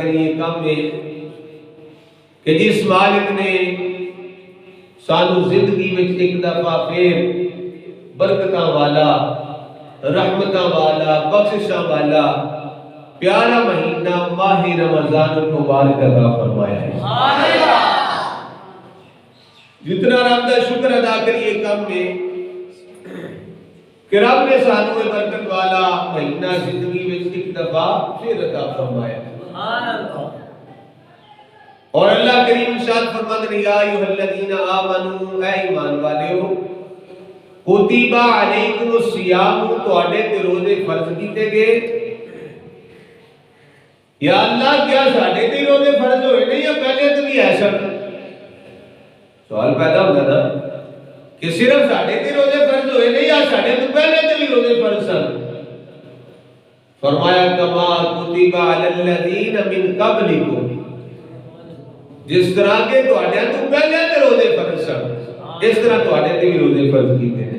کریے کم ہے کہ جس مالک نے سانو زندگی میں ایک دفعہ پھر برکتاں والا، رحمتاں والا، بخششاں والا پیارا مہینہ ماہ رمضان المبارک عطا فرمایا ہے۔ جتنا رب دا شکر ادا کریے کم ہے کہ رب نے سانو برکت والا مہینہ زندگی میں ایک دفعہ پھر عطا فرمایا ہے۔ اور اللہ کریم ارشاد فرماتے ہیں یا ایھا الذین آمنوا اے ایمان والیو کتب علیکم الصیام تواڈے تے روزے فرض کیتے گئے۔ یا اللہ کیا ساڈے تے روزے فرض ہوئے نہیں یا پہلے تو بھی ایسا؟ سوال پیدا ہوگا نا کہ صرف ساڈے تے روزے فرض ہوئے نہیں یا ساڈے تو پہلے تو بھی روزے فرض سن؟ فرمایا کما کتب علی الذین من قبلکم، جس طرح کے تواڈے تو پہلے تے روزے فرض سن اس طرح تواڈے تے بھی روزے فرض کیتے ہیں۔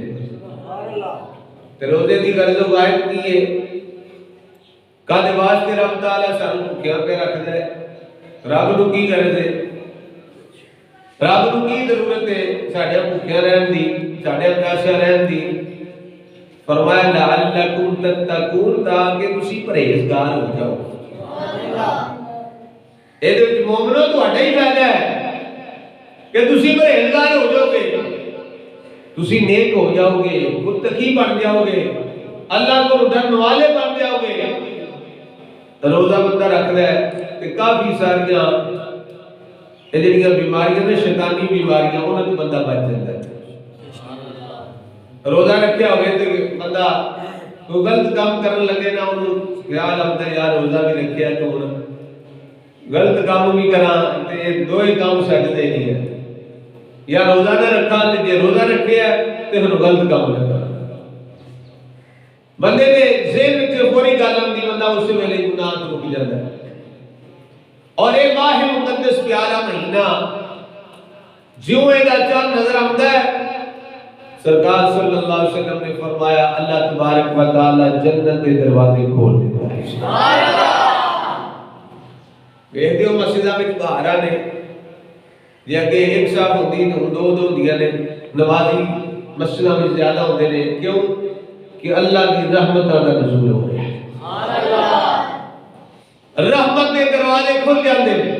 تے روزے دی غرض و غایت کی ہے؟ کد واسطے رب تعالیٰ سانو بھکھیاں پہ رکھدا ہے؟ رب نو کی غرض ہے؟ رب نو کی ضرورت ہے ساڈے بھکھیاں رہن دی، ساڈے پیاسے رہن دی؟ فرمایا لعلکم تتقون، تاکہ تسی پرہیزگار ہو جاؤ۔ اے دے وچ مومنو تہاڈا ہی فائدہ ہے کہ تسی پرہیزگار ہو جاؤ گے، تسی نیک ہو جاؤ گے، متقی بن جاؤ گے، اللہ کو ڈرن والے بن جاؤ گے۔ روزہ بندہ رکھدا ہے تے کافی ساریاں اے جڑیاں بیماریاں نے شیطانی بیماریاں انہاں تو بندہ بچ جاندا ہے۔ روزہ رکھیا ہوئے تے بندہ کوئی غلط کام کرن لگے نا انہوں خیال آتا ہے یار روزہ بھی رکھیا تو ہن غلط کام بھی کراں تے دو ہی کام سجدے نہیں ہے، یا روزہ نہ رکھا تے جے روزہ رکھیا تے پھر غلط کام نہ کرا۔ بندے دے ذہن وچ فوری گل آندی بندہ اس ویلے گناہ تو رک جاندا ہے۔ اور اے ماہ مقدس پیارا مہینہ جیوں اے دا چاند نظر آندا ہے، سرکار صلی اللہ علیہ وسلم نے فرمایا اللہ تبارک و تعالی جنت کے دروازے کھول دیتا ہے۔ سبحان اللہ۔ ویکھدے ہو مسجداں وچ بہاراں نے جے اگے ایک صاحب ہوندی تے دو دو ہوندیاں نے، نمازی مسجداں وچ زیادہ ہوندے نے، کیوں کہ اللہ کی رحمتاں دا نزول ہو رہا ہے۔ سبحان اللہ۔ رحمت کے دروازے کھل جاندے ہیں۔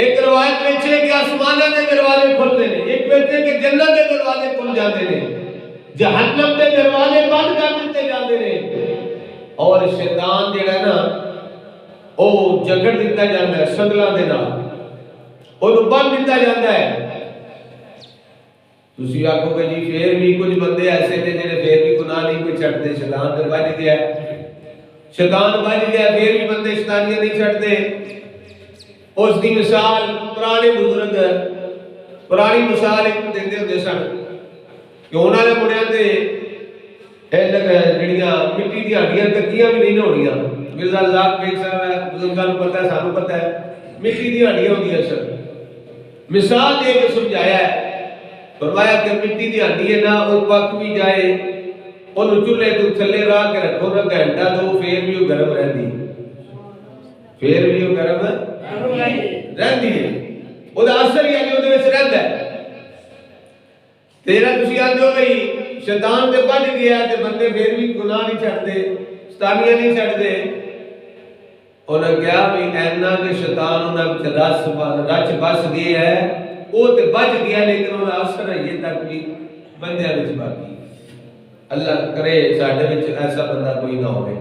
ایک روایت وچ ہے کہ آسماناں دے دروازے کھلدے نے، ایک وچ ہے کہ جنت دے دروازے کھل جاندے نے، جہنم دے دروازے بند کر دتے جاندے نے، اور شیطان جڑا ہے نا او جکڑ دتا جاندا ہے سنگلاں دے نال، اونوں بند دتا جاندا ہے۔ تسی آکھو کہ جی پھر بھی کچھ بندے ایسے نے جڑے پھر بھی گناہ نہیں کوئی چھڈتے، شیطان تے بچ گیا ہے، شیطان بچ گیا پھر بھی بندے شیطانیاں نہیں چھڈتے۔ اس دی مثال پرانے بزرگ پرانی مثال ایک دیندے ہوندے سن کہ انہاں نے منڈیاں تے جڑیاں مٹی دی ہڈیاں تکیاں بھی نہیں ہونیاں، مرزا رزاق بیگ صاحب ہے بزرگاں نوں پتہ ہے سانوں پتہ ہے مٹی دی ہڈیاں ہوندیاں سن۔ مثال دے کے سمجھایا ہے، فرمایا کہ مٹی دی ہڈی ہے نا او پک بھی جائے اونوں چولہے تو تھلے راہ کے رکھو نا گھنٹہ دو پھر بھی وہ گرم رہندی، پھر بھی وہ گرم رہندی ہے، وہ اثر ہی اگے وچ رہندا ہے۔ تیرا تسی آندے ہو بھئی شیطان تے بچ گیا تے بندے پھر بھی گناہ نہیں چھڈدے، شیطانیاں نہیں چھڈدے۔ انہاں کہا بھی اینا کہ شیطان انہاں رچ بس گیا ہے، وہ تے بچ گیا لیکن انہاں اثر ہے تک بھی بندیاں وچ باقی۔ اللہ کرے ساڈے وچ ایسا بندہ کوئی نہ ہوے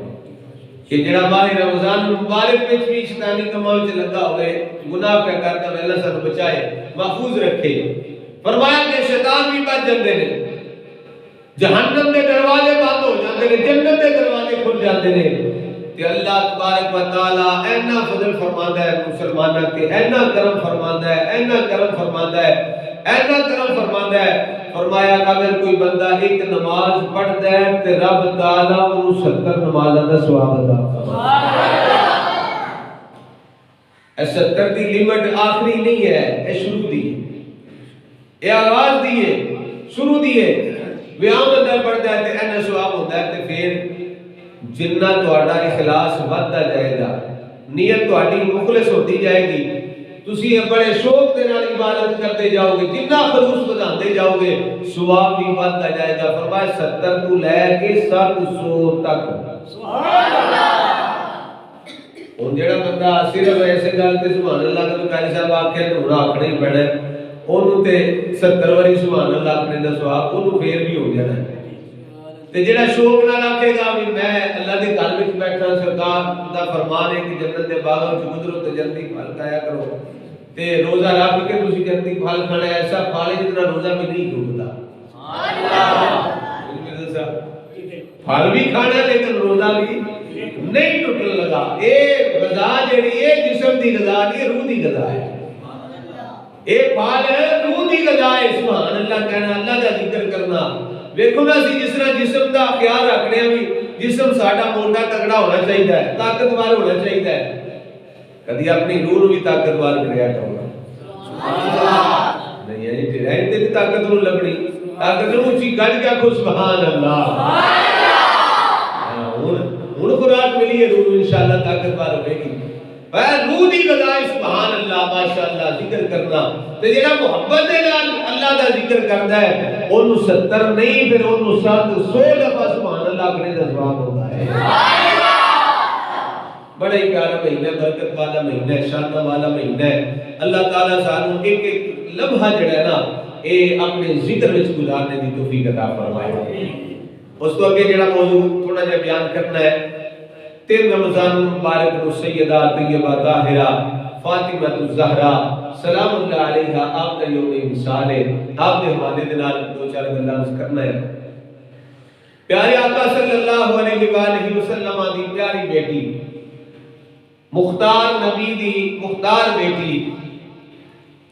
کہ جڑا ماہ رمضان مبارک وچ بھی شیطانی کماں وچ لگا ہوئے، گناہ پہ کرتا ہوئے، اللہ سانو بچائے محفوظ رکھے۔ فرمایا کہ شیطان بھی بچ جاندے نے، جہنم دے دروازے بند ہو جاندے نے، جنت دے دروازے کھل جاندے نے، تے اللہ تبارک و تعالی اینا فضل فرماندا ہے مسلماناں تے، اینا کرم فرماندا ہے، اینا کرم فرماندا ہے، اینا کرم فرماندا ہے۔ فرمایا اگر کوئی بندہ ایک نماز پڑھتا ہے تے رب تعالی انہوں 70 نمازاں دا ثواب عطا فرمائے۔ اے 70 دی لیمٹ آخری نہیں ہے، اے شروع دی ہے، اے آغاز دی ہے، شروع دی ہے۔ ویام اندر پڑھتا ہے تے اینا ثواب ہوتا ہے تے پھر جنہ تہاڈا اخلاص ودتا جائے گا، نیت تہاڈی مخلص ہوتی جائے گی، تسی بڑے شوق دے نال عبادت کرتے جاؤ گے، جتنا خلوص بڑھاتے جاؤ گے ثواب بھی بڑھتا جائے گا۔ فرمایا 70 تو لے کے 700 تک۔ سبحان اللہ۔ ہن جڑا بندہ صرف ایسے گل تے سبحان اللہ دا قاری صاحب آکھے تے ہن آکھنا ہی پینا ہے، اونوں تے 70 واری سبحان اللہ آکھنے دا ثواب اونوں پھر بھی ہو جانا ہے۔ تے جڑا شوق نال آکھے گا بھی میں اللہ دے گھر وچ بیٹھا، سرکار دا فرمان ہے کہ جنت دے باغاں وچ گزرو تے جنتی پھل کھایا کرو، تے روزہ رکھ کے تسی جنتی پھل کھانا، ایسا پھل جتنا روزہ بھی نہیں ٹوٹدا۔ سبحان اللہ۔ پھل بھی کھانا لیکن روزہ بھی نہیں ٹوٹن لگا۔ اے غذا جڑی ہے جسم دی غذا نہیں، روح دی غذا ہے۔ اے پھل روح دی غذا ہے۔ سبحان اللہ کہنا، اللہ دا ذکر کرنا۔ ویکھو نا سی جس طرح جسم دا خیال رکھنے بھی جسم ساڈا موٹا تگڑا ہونا چاہیے، طاقتور ہونا چاہیے، کدی اپنی روح نو بھی طاقتور کریا کرو۔ سبحان اللہ۔ نہیں ہے تے رہن تے طاقتور لگنی، طاقتور اونچی گل کے آکھو سبحان اللہ۔ سبحان اللہ۔ ہن خوراک ملی ہے روح انشاءاللہ طاقتور ہوے گی۔ اے روح دی غذا سبحان اللہ، ماشاءاللہ ذکر کرنا۔ تے جڑا محبت دے نال اللہ دا ذکر کردا ہے اونوں 70 نہیں پھر اونوں 700 دفعہ سبحان اللہ کہنے دا ثواب ہوتا ہے۔ سبحان اللہ۔ بڑا ہی پیارا مہینہ، برکت والا مہینہ، شان والا مہینہ ہے۔ اللہ تعالیٰ سانوں ایک ایک لمحہ جڑا ہے نا اے اپنے ذکر وچ گزارنے دی توفیق عطا فرمائے۔ اس تو اگے جڑا موضوع تھوڑا جہا بیان کرنا ہے، 3 رمضان مبارک نو سیدہ طیبہ طاہرہ فاطمہ الزہرا سلام اللہ علیہا آپ کا یوم مثال ہے۔ آپ نے حوالے دے نال 2-4 گلاں کرنا ہے۔ پیارے آقا صلی اللہ علیہ وآلہ وسلم دی پیاری بیٹی، مختار نبی دی مختار بیٹی،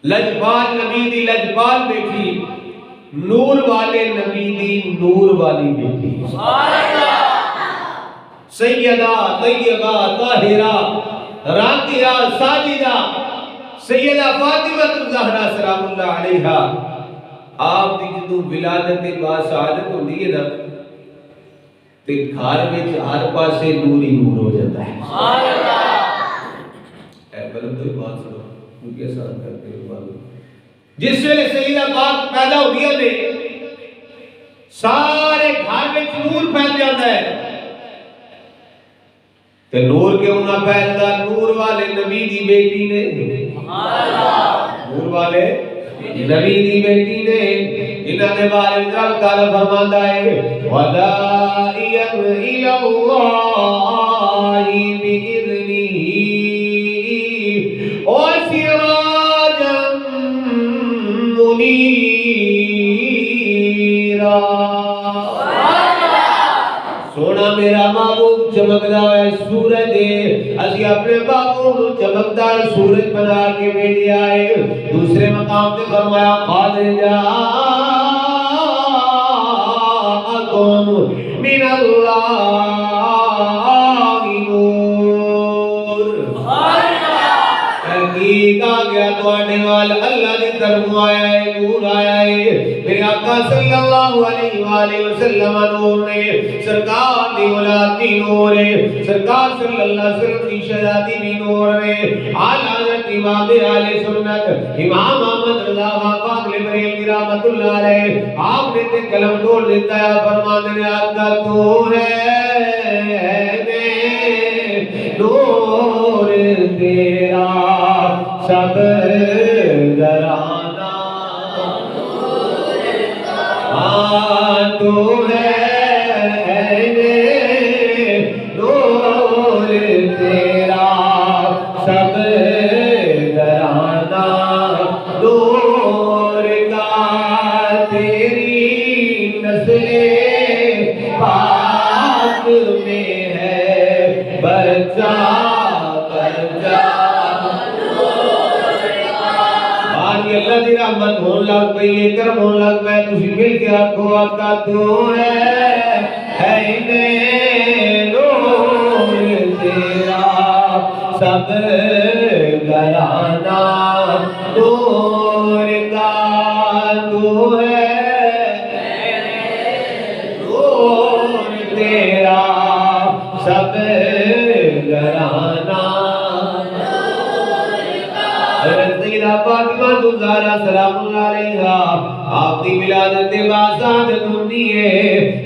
لجپال نبی دی لجپال بیٹی، نور والے نبی دی نور والی بیٹی، سبحان اللہ، سیدہ طیبہ طاہرہ راقیہ ساجدہ سیدہ فاطمہ الزہرا سلام اللہ علیہا۔ آپ دی جدوں ولادت با سعادت ہوندی ہے نا تے گھر وچ ہر پاسے نور ہی نور ہو جاتا ہے۔ سبحان اللہ۔ اے بلند کوئی بات سنو کیونکہ آسان کرتے ہو بات۔ جس ویلے سیدہ پاک پیدا ہوندیاں نے سارے گھر وچ نور پھیل جاتا ہے۔ تے نور کیوں نہ پھیلدا؟ نور والے نبی دی بیٹی نے، نور والے نبی دی بیٹی نے، انہاں دے بارے رب تعالی فرماندا ہے وَدَاعِيًا إِلَى اللَّهِ بِإِذْنِهِ وَسِرَاجًا مُنِيرًا۔ سونا میرا محبوب چمکدا ہے سورج ہے، اسی اپنے بابوں کو چمکدار سورج بنا کے بھیجا ہے۔ دوسرے مقام پہ فرمایا قَدْ جَاءَكُم مِّنَ اللَّهِ نُورٌ۔ تحقیق آ گیا تواڈے وال اللہ دی طرف آیا ہے، نور آیا ہے۔ میرے آقا صلی اللہ علیہ وآلہ وسلم نور نے، سرکار دی اولاد بھی نور ہے، سرکار صلی اللہ علیہ وسلم کی شہادی بھی نور ہے۔ اعلیٰ حضرت امام اہل سنت امام احمد رضا پاک بریلوی رحمۃ اللہ علیہ آپ نے تے قلم توڑ دیتا ہے، فرماتے ہیں آقا تو ہے نور تیرا سب گرانا، تو ہے نور تیرا سب گرانا، نور کا تیری نسل پاک میں ہے بچہ بچہ۔ اللہ دی رحمت ہون لگ پئی، کرم ہون لگ پئے، تسی مل کے آکھو آقا تو ہے نور تیرا سب گرانا، نور کا تو ہے نور تیرا سب گرانا، سیدہ فاطمہ الزہرا سلام اللہ علیہا آپ کی ولادت باسعادت ہوتی ہے۔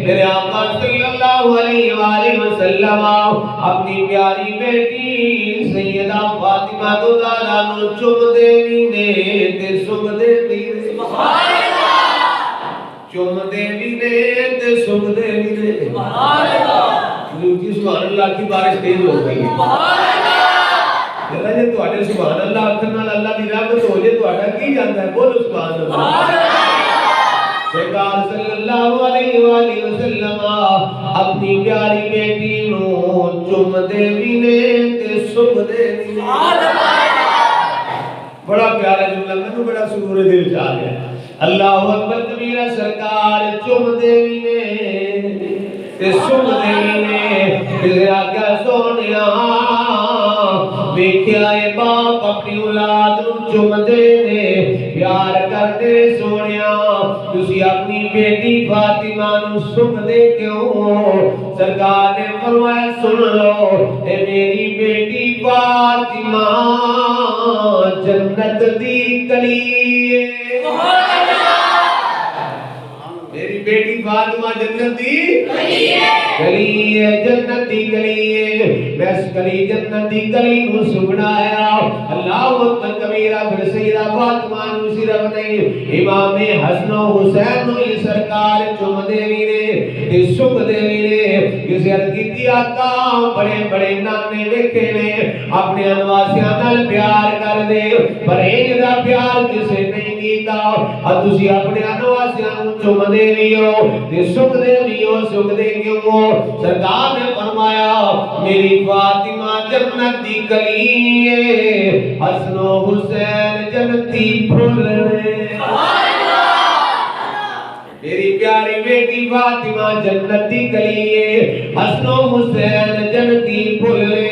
میرے آقا صلی اللہ علیہ وآلہ وسلم اپنی پیاری بیٹی سیدہ فاطمہ الزہرا نو چم دے بھی نے تے سم دے بھی نے، سبحان اللہ، چم دے بھی نے تے سم دے بھی نے، سبحان اللہ۔ جی سبحان اللہ کی بارش تیز ہو گئی ہے، سبحان اللہ۔ جلدہ جے تو آٹے سبحان اللہ اکھرنا اللہ دی رحمت ہو جے تو آٹا کی جانتا ہے، بولو سبحان اللہ۔ سرکار صلی اللہ علیہ وآلہ وسلم اپنی پیاری بیٹی نو چم دے بھی نے تے سم دے بھی نے، بڑا پیارا جملہ میں بڑا سرور دل چاہ گیا۔ اللہ اکبر کبیرہ، سرکار چم دے بھی نے تے سم دے بھی نے، پھر آگیا سونیا بیٹھیا اے باپ اپنی اولاد نو چم دے نے پیار کرتے سونیا، تسی اپنی بیٹی فاطمہ نو سم دے کیوں؟ سرکار نے فرمایا سن لو اے میری بیٹی فاطمہ جنت دی کلی ہے، میری بیٹی فاطمہ جنت دی کلی ہے، جنت دی کلی ہے، میں اس کلی جنت دی کلی نو سگڑایا۔ اللہ اکبر کبیرہ، پھر سیدہ فاطمہ نو صرف نہیں امام حسن و حسین نو یہ سرکار چم دے بھی نے تے سم دے بھی نے۔ کسی عرض کی آقا بڑے بڑے نانے دیکھے نے اپنے انواسیاں نال پیار کر دے، پر ایک دا پیار کسے نہیں کیتا، اور تسی اپنے انواسیاں نو چم دے بھی ہو تے سم دے بھی ہو، سم دے کیوں ہو؟ سرکار نے فرمایا میری فاطمہ جنت دی کلی ہے، حسن و حسین جنتی پھول نے، میری پیاری بیٹی فاطمہ جنت دی کلی ہے، حسن و حسین جنتی پھول نے۔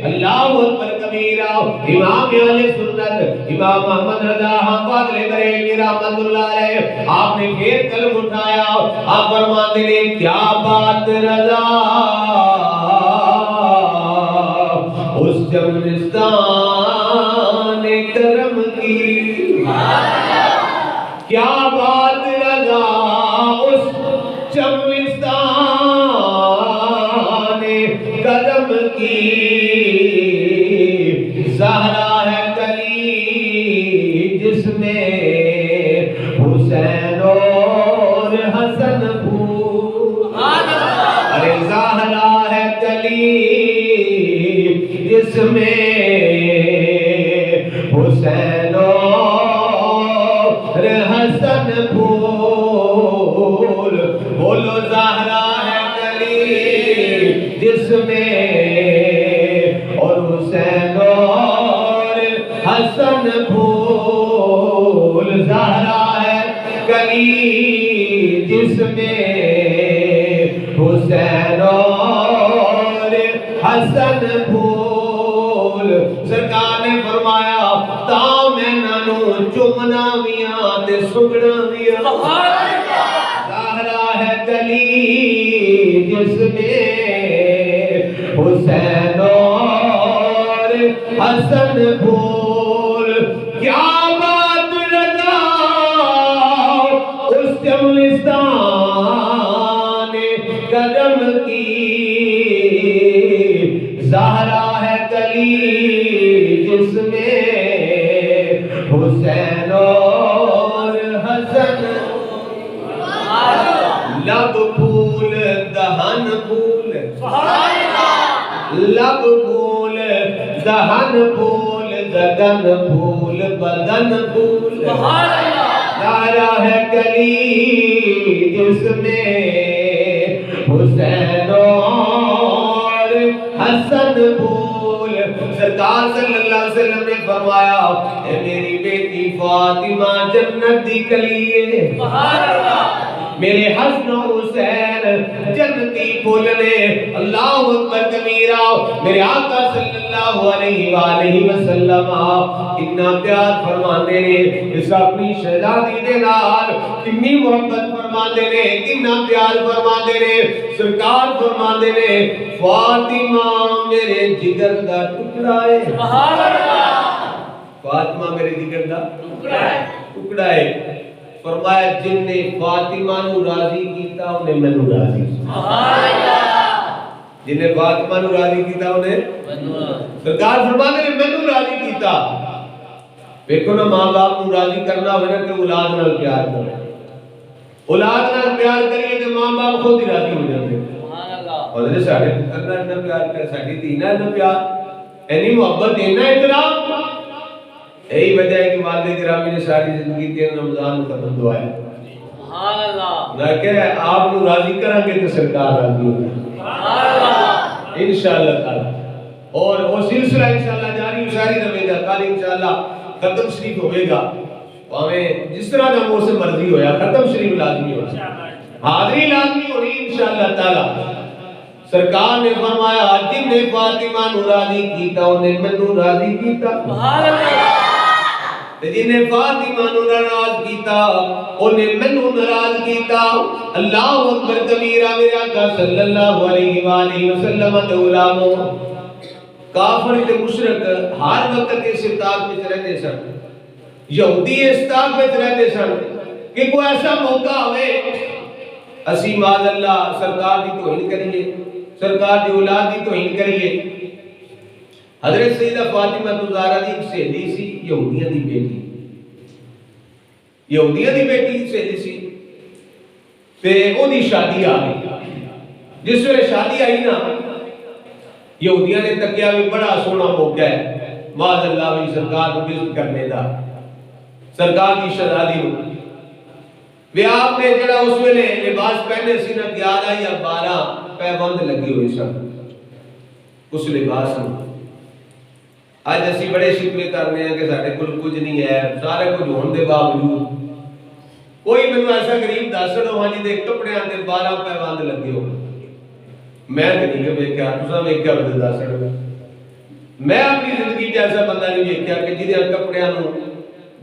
اللہ اکبر کبیرہ، امام اہل سنت امام محمد رضا فاضل بریلوی رحمت اللہ علیہ آپ نے پھر قلم اٹھایا، آپ فرماتے ہیں کیا بات رضا اس جمستان کرم کی، کیا بات رضا اس جمستان کرم کی، زہرا ہے کلی جس میں حسین اور حسن پھول، ارے زہرا ہے کلی جس میں حسین اور حسن پھول، بولو زہرا ہے کلی جس میں اور حسین اور حسن پھول، زہرا ہے کلی جس میں حسین اور حسن پھول۔ سرکار نے فرمایا تا میں نانو چمنا میاں تے سگڑا میاں، زہرا ہے کلی جس میں حسین اور حسن پھول، کیا بات رضا اس جمستان کرم کی، زہرا ہے کلی جس میں حسین اور حسن، لب پھول دہن پھول، لب پھول دہن پھول، دگن پھول بدن پھول، زہرا ہے کلی جس میں حسین اور حسن پھول۔ سرکار صلی اللہ علیہ وسلم نے فرمایا اے میری بیٹی فاطمہ جنت دی کلی ہے، میرے حسن و حسین جنتی پھول نے۔ اللہ اکبر کبیرہ، میرے آقا صلی اللہ علیہ وآلہ وسلم اتنا پیار فرماندے نے اس اپنی شہزادی دے نال، کتنی محبت فرماندے نے، کتنا پیار فرماندے نے۔ سرکار فرماندے نے فاطمہ میرے جگر دا ٹکڑا ہے، فاطمہ میرے جگر دا ٹکڑا ہے. فرمایا جن نے فاطمہ نو راضی کیتا انہیں مینوں راضی. سبحان اللہ. جن نے فاطمہ نو راضی کیتا انہیں سرکار فرماتے ہیں مینوں راضی کیتا. دیکھو نا ماں باپ نو راضی کرنا ہوئے نا کہ اولاد نال پیار کرو. اولاد نال پیار کریے تو ماں باپ خود ہی راضی ہو جاتے ہیں. سبحان اللہ. اور ساڈے پتر نال اتنا پیار کر, ساڈی دھی نال اتنا پیار, اینی محبت, اینا احترام. یہی وجہ ہے کہ والد گرامی نے ساری زندگی 3 رمضان ختم دعائے. سبحان اللہ. میں کہ آپ نو راضی کریں گے تو سرکار راضی ہوگی. سبحان اللہ. انشاءاللہ تعالی. اور وہ سلسلہ انشاءاللہ جاری ساری رہے گا. کل انشاءاللہ ختم شریف ہوئے گا. ہمیں جس طرح کا موسم مرضی ہویا ختم شریف لازمی ہوگا, حاضری لازمی ہونی انشاءاللہ تعالی. سرکار نے فرمایا جن نے فاطمہ نو راضی کیتا انہیں مینوں راضی کیتا. سبحان اللہ. جن نے فاطمہ نو ناراض کیتا انہیں مینوں ناراض کیتا. اللہ اکبر کبیرہ. میرے آقا صلی اللہ علیہ وآلہ وسلم دے غلاموں, کافر تے مشرک ہر وقت اس اتاق میں رہتے سن, یہودی اس اتاق میں رہتے سن کہ کوئی ایسا موقع ہوئے اسی معاذ اللہ سرکار دی توہین کریے, سرکار دی اولاد دی توہین کریے. حضرت سیدہ فاطمہ زہرا دی سہیلی سی, یہودیاں دی بیٹی, یہودیاں دی بیٹی سہیلی سی, تے او دی شادی آ گئی. جس ویلے شادی آئی نا, یہودیاں نے تکیا بھی بڑا سونا موقع ہے معاذ اللہ بھی سرکار کو عزت کرنے دا, سرکار کی شہزادی ہو. وی آپ نے جڑا اس ویلے لباس پہنے سی نا 11 یا 12 پیبند لگی ہوئی سن اس لباس میں. آج اسی بڑے شکوے کرنے ہیں کہ ساڈے کول کچھ نہیں ہے, سارے کچھ ہون دے باوجود کوئی مینوں ایسا غریب دس دو ہاں جی دے کپڑیاں تے 12 پیبند لگے ہو. میں نہیں کہ ویکھیا, تساں ویکھیا تے دس دو. میں اپنی زندگی تے ایسا بندہ نہیں ویکھیا کہ جہدے کپڑیاں نو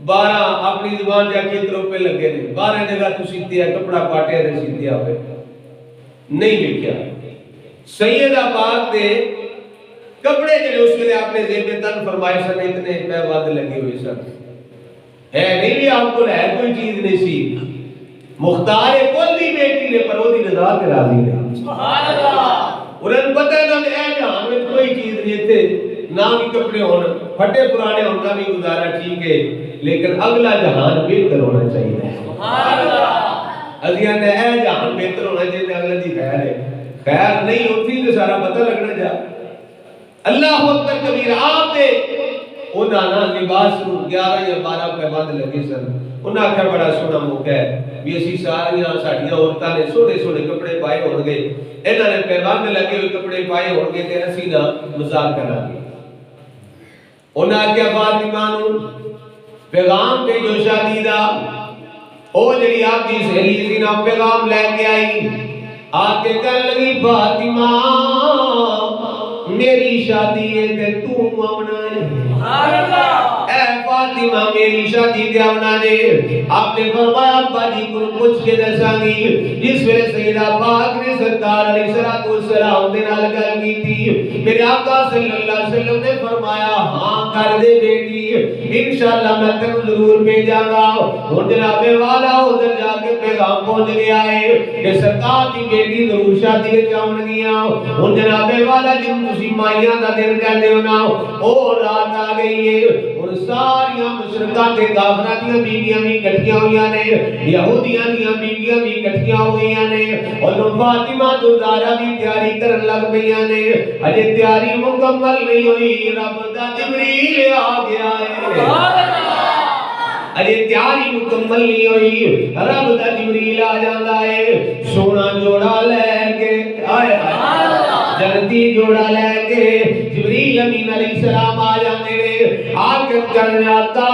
12 اپنی زبان جا کے تروپے لگے نے, 12 جگہ تو سیتے ہے کپڑا پاٹیا تے سیتے ہوئے نہیں ویکھیا. سیدہ پاک دے کپڑے جڑے اس ویلے آپ نے زیب تن فرمائے سن اتنے پیبند لگے ہوئے سن. ہے نہیں بھی آپ کو ہے کوئی چیز نہیں سی, مختار کل دی بیٹی نے پر وہ دی رضا تے راضی نے. سبحان اللہ. انہیں پتہ نہ اے جہان میں کوئی چیز نہیں تھے, نہ بھی کپڑے ہونا پھٹے پرانے ہونا بھی گزارا ٹھیک ہے, لیکن اگلا جہان بہتر ہونا چاہیے. سبحان اللہ. ازیاں نے اے جہان بہتر ہونا چاہیے, اگلا جی خیر ہے, خیر نہیں ہوتی تو سارا پتہ لگنا جا. اللہ اکبر کبیر. آپ دے انہاں نا لباس کو 11 یا 12 پیبند لگے سن. انہاں آکھیا بڑا سونا موقع ہے بھی اسی ساریاں ساڈیاں عورتاں نے سونے سونے کپڑے پائے ہون گے, انہاں نے پیبند لگے ہوئے کپڑے پائے ہون گے تے اسی نا مذاق کراں گے. انہاں آکھیا فاطمہ نو پیغام بھیجو شادی دا. او جڑی آپ دی سہیلی سی نا پیغام لے کے آئی, آ کے کہن لگی فاطمہ میری شادی ہے تے تو آونا ہے. سبحان اللہ. اے فاطمہ میری شادی تے آونا ہے. آپ نے فرمایا ابا جی کو پوچھ کے دساں گی. جس ویلے سیدہ پاک نے سرکار علیہ الصلوۃ والسلام دے نال گل کیتی, میرے آقا صلی اللہ علیہ وسلم نے فرمایا ہاں کر دے بیٹی, انشاءاللہ میں تینوں ضرور بھیجاں گا. ہن جناب والا ادھر جا کے پیغام پہنچ گیا ہے کہ سرکار دی بیٹی ضرور شادی تے آون گیاں. ہن جناب والا جن تسی مائیاں دا دن کہندے ہو نا او رات آ گئی ہے. ہن ساریاں مشرکاں تے کافراں دیاں بیویاں بھی اکٹھیاں ہوئیاں نے, یہودیاں دیاں بیویاں بھی اکٹھیاں ہوئیاں نے, اور فاطمہ زہرا بھی تیاری کرن لگ پئیاں نے. اجے تیاری مکمل نہیں ہوئی, رب دا جبریل آ گیا ہے. اجے تیاری مکمل نہیں ہوئی, رب دا جبریل آ جاندا ہے. سونا جوڑا لے کے آئے جنتی جوڑا لے کے جبریل امین علیہ السلام آ جاندے نے. آ کے کرنے آتا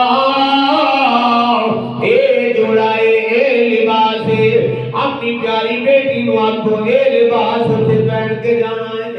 اے جوڑا اے لباس ہے, اپنی پیاری بیٹی نو آکھو اے لباس تے پہن کے جانا ہے.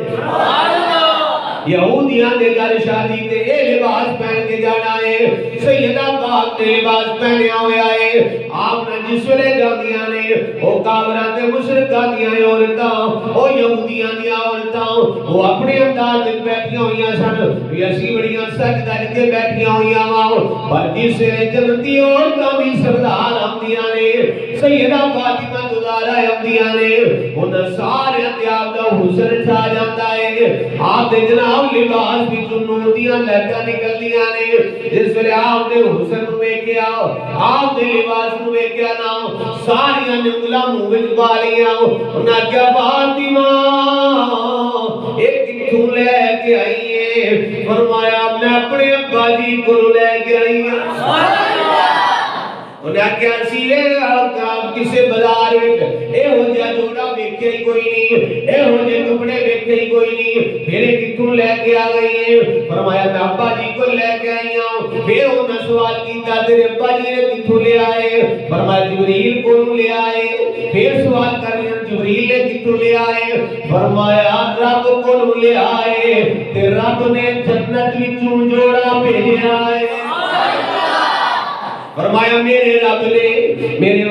یہودیاں دے گھر شادی تے اے لباس پہن کے جانا ہے سیدہ پاک نے لباس پہنیا ہویا ہے آپ نے جس ویلے جاندیاں نے او کافراں تے مشرکاں دیاں عورتاں او یہودیاں دیاں عورتاں وہ اپنے انداز وچ بیٹھیاں ہوئیاں سن بھی اسی بڑیاں سج دج کے بیٹھیاں ہوئیاں وا پر جس ویلے جنتی عورتاں بھی سردار آندیاں نے سیدہ فاطمہ زہرا آندیاں نے انہاں سارے تے آپ دا حسن چھا جاندا ہے آپ دے جناب لباس وچ نور دیاں لہٹاں نکلدیاں نے جس ویلے آپ دے حسن نوں ویکھیا آپ دے لباس نوں ویکھیا نا ساریاں نے انگلاں منہ وچ پا لیاں انہاں کیا فاطمہ ایک کتھوں لے کے آئی ہے فرمایا میں اپنے ابا جی کو لے کے آئی ہوں انہیں کیا سیرے آپ کسے بازار اے ہو جا جوڑا ویکھے ہی کوئی نہیں اے ہو جے کپڑے ویکھے ہی کوئی نہیں پھر کتوں لے کے آ گئی ہے فرمایا میں ابا جی کو لے کے آئی ہوں پھر انہیں سوال کیتا تیرے ابا جی نے کتوں لے آئے فرمایا جبریل کو لے آئے پھر سوال کر رہے ہیں جبریل نے کتوں لے آئے فرمایا رب کو لے آئے تے رب نے جنت وچوں جوڑا بھیجا ہے فرمایا میرے رب نے میرے